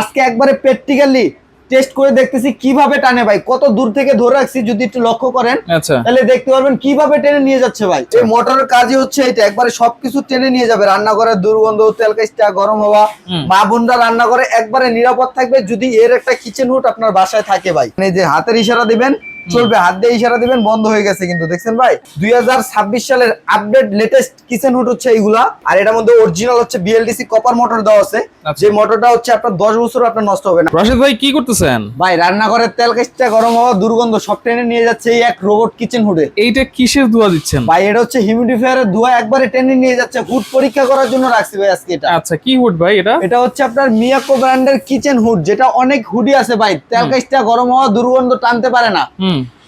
আজকে একবারে practically test করে দেখতেছি কিভাবে টানে ভাই, কত দূর থেকে ধরে রাখছি যদি একটু লক্ষ্য করেন তাহলে দেখতে পারবেন কিভাবে টেনে নিয়ে যাচ্ছে ভাই। এই মোটরের কাজই হচ্ছে এটা, একবারে সবকিছু টেনে নিয়ে যাবে। রান্নাঘরের দুর্গন্ধ, তেল কাইস্টা, গরম হওয়া, মা বোনরা রান্না করে একবারে নিরাপদ থাকবে যদি এর একটা কিচেন হুড আপনার বাসায় থাকে ভাই। এই যে হাতের ইশারা দিবেন চলবে, হাত দিয়ে ইশারা দিবেন বন্ধ হয়ে গেছে কিন্তু দেখছেন ভাই। 2026 সালের আপডেট লেটেস্ট কিচেন হুড হচ্ছে এইগুলা। আর এটার মধ্যে অরিজিনাল হচ্ছে বিএলডিসি কপার মোটর দেওয়া আছে, যে মোটরটা হচ্ছে আপনার 10 বছর আপনার নষ্ট হবে না। রাশেদ ভাই কি করতেছেন? ভাই রান্নাঘরের তেল কাইস্টা, গরম হওয়া, দুর্গন্ধ সব টেনে নিয়ে যাচ্ছে এই এক রোবট কিচেন হুডে। এইটা কিসের ধোঁয়া দিচ্ছেন ভাই? এটা হচ্ছে হিউমিডিফায়ারের ধোঁয়া একবারে টেনে নিয়ে যাচ্ছে। হুড পরীক্ষা করার জন্য রাখছি ভাই আজকে এটা। আচ্ছা, কি হুড ভাই এটা? এটা হচ্ছে আপনার মিয়াকো ব্র্যান্ডের কিচেন হুড, যেটা অনেক হুডি আছে ভাই, তেল কাইস্টা, গরম হওয়া, দুর্গন্ধ টানতে পারে না।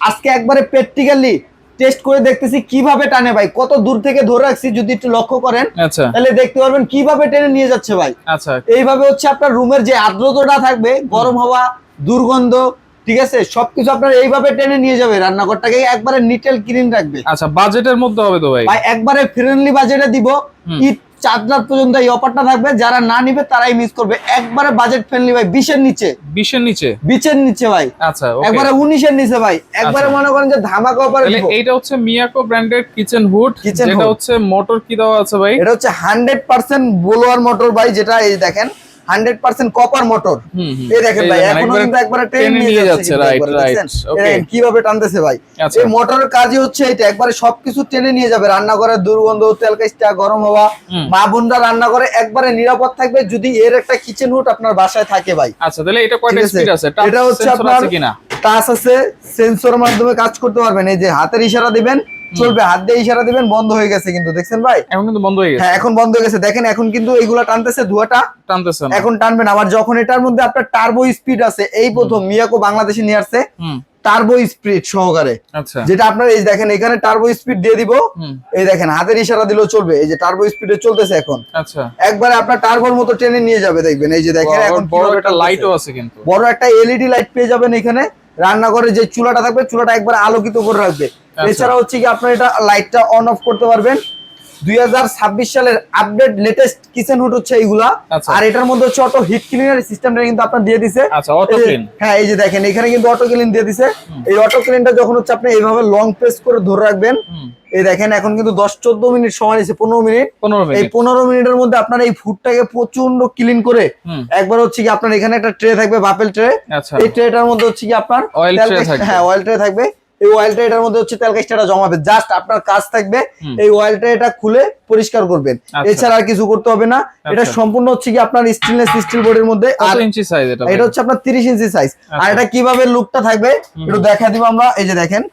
আজকে একবারে প্র্যাকটিক্যালি টেস্ট করে দেখতেছি কিভাবে টানে ভাই, কত দূর থেকে ধরে রাখছি যদি একটু লক্ষ্য করেন তাহলে দেখতে পারবেন কিভাবে টেনে নিয়ে যাচ্ছে ভাই। আচ্ছা, এইভাবে হচ্ছে আপনার রুমের যে আর্দ্রতাটা থাকবে, গরম হাওয়া, দুর্গন্ধ, ঠিক আছে, সবকিছু আপনার এইভাবে টেনে নিয়ে যাবে। রান্নাঘরটাকে একবারে নিটেল ক্লিন রাখবে। আচ্ছা, বাজেটের মধ্যে হবে তো ভাই? ভাই একবারে ফ্রেন্ডলি বাজেটে দিব। ঈদ 4 রাত পর্যন্ত এই অফারটা থাকবে, যারা না নিবে তারাই মিস করবে। একবারে বাজেট ফ্রেন্ডলি ভাই, 20 এর নিচে। 20 এর নিচে? 20 এর নিচে ভাই। আচ্ছা, একবারে 19 এর নিচে ভাই। একবারে মনে করেন যে ধামাকা অফার দিব। এইটা হচ্ছে মিয়াকো ব্র্যান্ডের কিচেন হুড, যেটা হচ্ছে মোটর কি দেওয়া আছে ভাই? এটা হচ্ছে 100% বোলোয়ার মোটর ভাই, যেটা এই দেখেন 100% কপার মোটর। এই দেখেন ভাই, এখনো কিন্তু একবারে টেনে নিয়ে যাচ্ছে। রাইট রাইট, ওকে। কিভাবে টানতেছে ভাই। এই মোটরের কাজই হচ্ছে এটা, একবারে সবকিছু টেনে নিয়ে যাবে। রান্নাঘরের দুর্গন্ধ, তেল কাইস্টা, গরম হওয়া, মা বোনরা রান্না করে একবারে নিরাপদ থাকবে যদি এর একটা কিচেন হুড আপনার বাসায় থাকে ভাই। আচ্ছা, তাহলে এটা কয়টা স্পিড আছে? এটা হচ্ছে আপনার টাচ আছে, সেন্সরের মাধ্যমে কাজ করতে পারবেন। এই যে হাতের ইশারা দিবেন চলবে, হাত দিয়ে ইশারা দিবেন বন্ধ হয়ে গেছে কিন্তু দেখছেন ভাই। এখন কিন্তু বন্ধ হয়ে গেছে। হ্যাঁ, এখন বন্ধ হয়ে গেছে। দেখেন এখন কিন্তু এইগুলা টানতেছে, ধোঁয়াটা টানতেছে না। এখন টানবে না। আবার যখন এটার মধ্যে আপনার টার্বো স্পিড আছে, এই প্রথম মিয়াকো বাংলাদেশে নিয়ে আসছে টার্বো স্পিড সহকারে। আচ্ছা, যেটা আপনার এই দেখেন এখানে টার্বো স্পিড দিয়ে দিব। এই দেখেন হাতের ইশারা দিলেও চলবে, এই যে টার্বো স্পিডে চলতেছে এখন। আচ্ছা, একবারে আপনার টার্বোর মতো টেনে নিয়ে যাবে দেখবেন। এই যে দেখেন এখন বড় একটা লাইটও আছে, কিন্তু বড় একটা এলইডি লাইট পেয়ে যাবেন এখানে। রান্নাঘরে যে চুলাটা থাকবে, চুলাটা একবার আলোকিত করে রাখবে। এছাড়া হচ্ছে কি আপনার এটা লাইটটা অন অফ করতে পারবেন। 2026 সালের আপডেট লেটেস্ট কিচেন হুড হচ্ছে এইগুলা। আর এটার মধ্যে হচ্ছে অটো হিট ক্লিনার সিস্টেমটা কিন্তু আপনার দিয়ে দিছে। আচ্ছা, অটো ক্লিন। হ্যাঁ, এই যে দেখেন এখানে কিন্তু অটো ক্লিন দিয়ে দিছে। এই অটো ক্লিনটা যখন হচ্ছে আপনি এইভাবে লং প্রেস করে ধরে রাখবেন, এই দেখেন এখন কিন্তু 10-14 মিনিট সময় নিয়েছে, 15 মিনিট। এই 15 মিনিটের মধ্যে আপনার এই ফুডটাকে প্রচন্ড ক্লিন করে একবার হচ্ছে কি আপনার এখানে একটা ট্রে থাকবে, বাপেল ট্রে। এই ট্রেটার মধ্যে হচ্ছে কি আপনার অয়েল ট্রে থাকবে। হ্যাঁ, অয়েল ট্রে থাকবে। এই অয়েলটা এটার মধ্যে হচ্ছে তেল কাইস্টাটা জমাবে। জাস্ট আপনার কাজ থাকবে এই অয়েলটা এটা খুলে পরিষ্কার করবেন, এছাড়া আর কিছু করতে হবে না। এটা সম্পূর্ণ হচ্ছে কি আপনার স্টেনলেস স্টিল বোর্ডের মধ্যে। কত ইঞ্চি সাইজ এটা? এটা হচ্ছে আপনার 30 ইঞ্চি সাইজ। আর এটা কিভাবে লুকটা থাকবে একটু দেখা দিব আমরা। এই যে দেখেন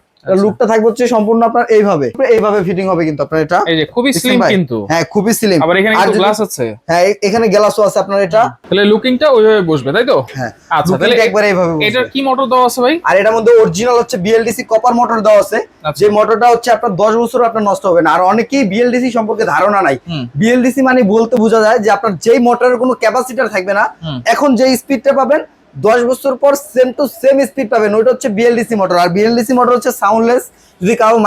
লুকটা থাকবে হচ্ছে সম্পূর্ণ আপনার এইভাবে ফিটিং হবে কিন্তু আপনার এটা। এই যে খুবই স্লিম কিন্তু। হ্যাঁ, খুবই স্লিম। আবার এখানে কিন্তু গ্লাস আছে। হ্যাঁ, এখানে গ্লাসও আছে আপনার। এটা তাহলে লুকিংটা ওইভাবে বসবে, তাই তো? হ্যাঁ, আচ্ছা, তাহলে একবার এইভাবে বসবে। এটার কি মোটর দেওয়া আছে ভাই? আর এটার মধ্যে অরিজিনাল হচ্ছে বিএলডিসি কপার মোটর দেওয়া আছে, যে মোটরটা হচ্ছে আপনার 10 বছর আপনার নষ্ট হবে না। আর অনেকেই বিএলডিসি সম্পর্কে ধারণা নাই। বিএলডিসি মানে বলতে বোঝা যায় যে আপনার যেই মোটরের কোনো ক্যাপাসিটার থাকবে না, এখন যে স্পিডটা পাবেন 10 বছর পর সেম টু সেম স্পিড পাবেন। ওইটা হচ্ছে বিএলডিসি মোটর। আর বিএলডিসি মোটর হচ্ছে সাউন্ডলেস। যদি কারো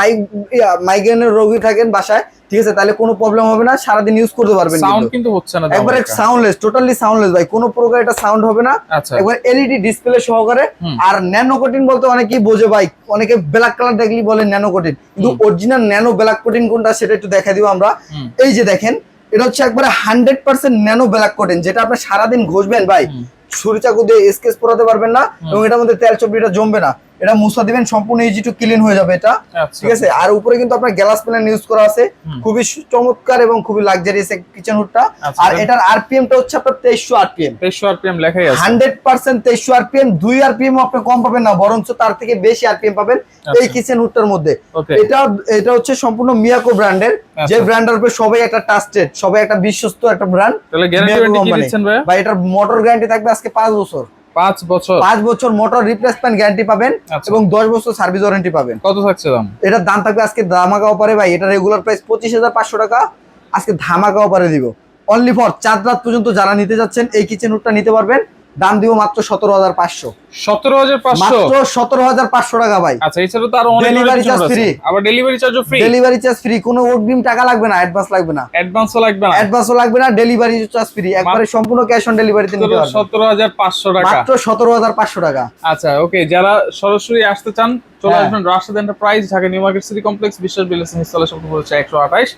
মাইগ্রেনের রোগী থাকেন বাসায়, ঠিক আছে, তাহলে কোনো প্রবলেম হবে না, সারাদিন ইউজ করতে পারবেন। সাউন্ড কিন্তু হচ্ছে না, একবারে সাউন্ডলেস, টোটালি সাউন্ডলেস ভাই, কোনো প্রকার এটা সাউন্ড হবে না। একবার এলইডি ডিসপ্লে সহকারে। আর ন্যানো কোটিন বলতে অনেকেই বোঝে ভাই, অনেকে ব্ল্যাক কালার দেখলি বলে ন্যানো কোটিন, কিন্তু অরিজিনাল ন্যানো ব্ল্যাক কোটিন কোনটা সেটা একটু দেখা দিব আমরা। এই যে দেখেন এটা হচ্ছে একবারে 100% ন্যানো ব্ল্যাক কোটিন, যেটা আপনি সারাদিন ঘষবেন ভাই, ছুরি চাকু দিয়ে স্কেচ পড়াতে পারবেন না, এবং এটার মধ্যে তেল চর্বিটা জমবে না। এটা মুছা দিবেন, সম্পূর্ণ ইজি টু ক্লিন হয়ে যাবে এটা। ঠিক আছে। আর উপরে কিন্তু আপনার গ্লাস প্যানেল ইউজ করা আছে, খুবই চমৎকার এবং খুবই লাক্সারিয়াস কিচেন হুডটা। আর এটার আরপিএমটা হচ্ছে আপনার 2300 আরপিএম। 2300 আরপিএম লেখাই আছে। 100% 2300 আরপিএম। 2 আরপিএম আপনি কম পাবেন না, বরঞ্চ তার থেকে বেশি আরপিএম পাবেন এই কিচেন হুডটার মধ্যে। এটা হচ্ছে সম্পূর্ণ মিয়াকো ব্র্যান্ডের, যে ব্র্যান্ডের উপরে সবাই একটা ট্রাস্টেড, সবাই একটা বিশ্বস্ত একটা ব্র্যান্ড। তাহলে গ্যারান্টি কি দিচ্ছেন ভাই? ভাই এটার মোটর গ্যারান্টি থাকবে আজকে 5 বছর। 5 বছর? 5 বছর মোটর রিপ্লেসমেন্ট গ্যারান্টি পাবেন এবং 10 বছর সার্ভিস ওয়ারেন্টি পাবেন। কত থাকছে দাম? এটার দাম থাকবে আজকে ধামাকা অফারে ভাই, এটা রেগুলার প্রাইস 25,500 টাকা, আজকে ধামাকা অফারে দিব অনলি ফর 4 রাত পর্যন্ত। যারা নিতে যাচ্ছেন এই কিচেন হুডটা নিতে পারবেন দাম দিব মাত্র 17,500। 17,500 মাত্র 17,500 টাকা ভাই। আচ্ছা, এছাড়া তো আরো অনেক ডেলিভারি চার্জ ফ্রি, আবার ডেলিভারি চার্জও ফ্রি। ডেলিভারি চার্জ ফ্রি, কোনো অগ্রিম টাকা লাগবে না, অ্যাডভান্স লাগবে না, অ্যাডভান্সও লাগবে না, অ্যাডভান্সও লাগবে না, ডেলিভারি চার্জ ফ্রি, একবারে সম্পূর্ণ ক্যাশ অন ডেলিভারিতে নিতে পারবেন। 17,500 টাকা, মাত্র 17,500 টাকা। আচ্ছা ওকে, যারা সরাসরি আসতে চান চলে আসবেন Rashed enterprise, Dhaka new market city complex, বিশ্বাস বিল্ডার্স ইনস্টলেশন হচ্ছে 128।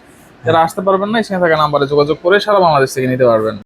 যারা আসতে পারবেন না, সেখানে থাকা নাম্বারে যোগাযোগ করে সারা বাংলাদেশ থেকে নিতে পারবেন।